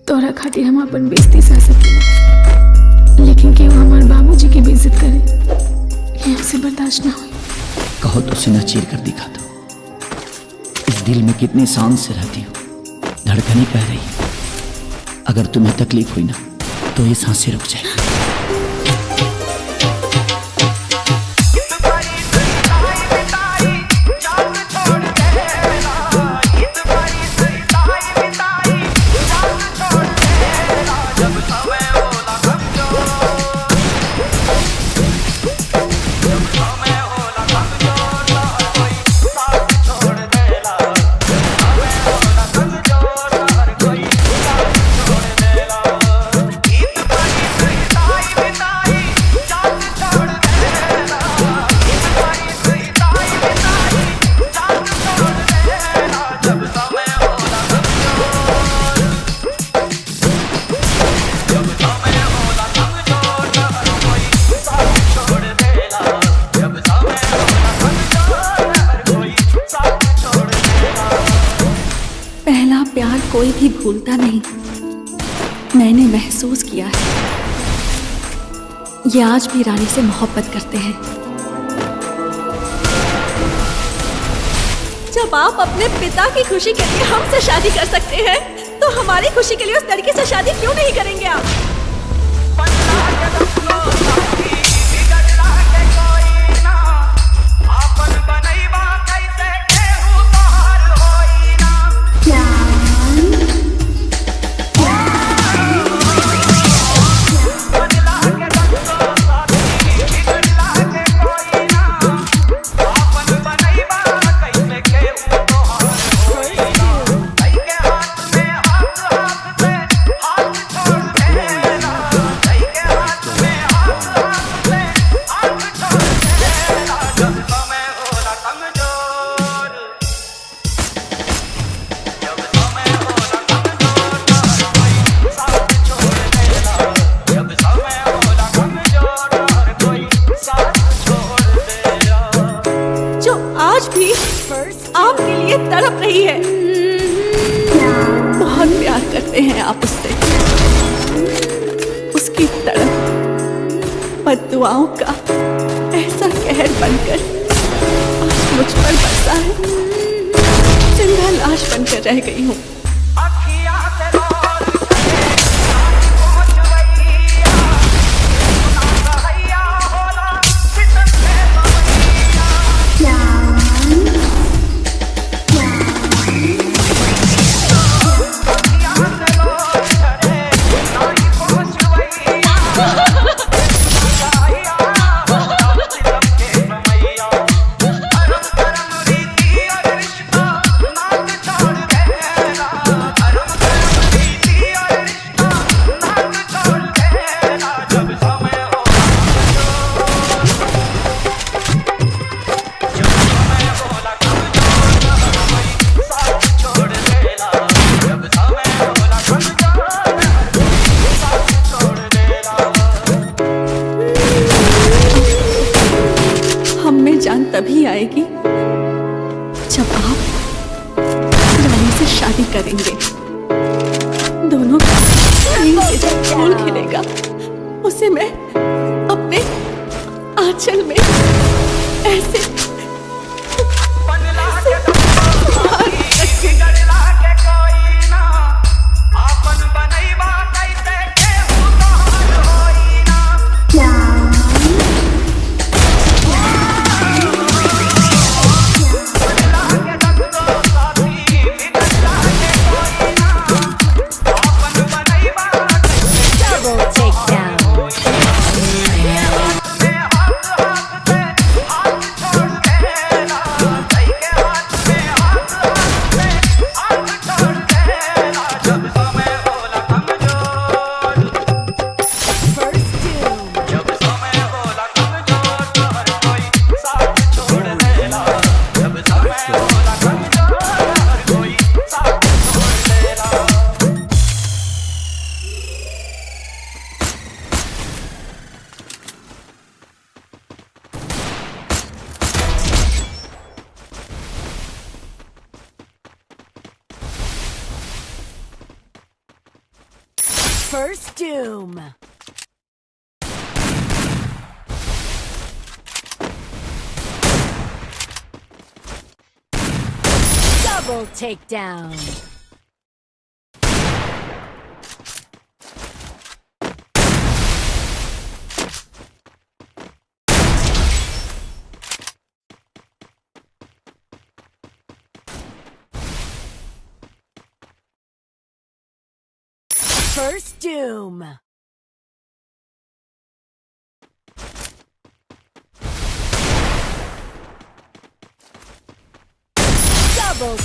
तोरा खातिर हम अपन बेइज्जती सह सकीला, लेकिन केहू हमार बाबूजी की बेइज्जत करे ये हमसे बर्दाश्त ना हुई। कहो तो सीना चीर कर दिखा दो। इस दिल में कितने शान से रहती हो, धड़कन ही बह रही है। अगर तुम्हें तकलीफ हुई ना तो ये सांसें रुक जाएगी। पहला प्यार कोई भी भूलता नहीं, मैंने महसूस किया है। ये आज भी रानी से मोहब्बत करते हैं। जब आप अपने पिता की खुशी के लिए हमसे शादी कर सकते हैं, तो हमारी खुशी के लिए उस लड़की से शादी क्यों नहीं करेंगे आप? आज भी आपके लिए तड़प रही है। बहुत प्यार करते हैं आप उससे। उसकी तड़प बद्दुआओं का ऐसा कहर बनकर आज मुझ पर बरसा है। जिंदा लाश बनकर रह गई हूँ। जान तभी आएगी जब आप रानी से शादी करेंगे। दोनों से जब फूल खिलेगा, उसे मैं अपने आंचल में ऐसे First doom. Double takedown. First doom. Double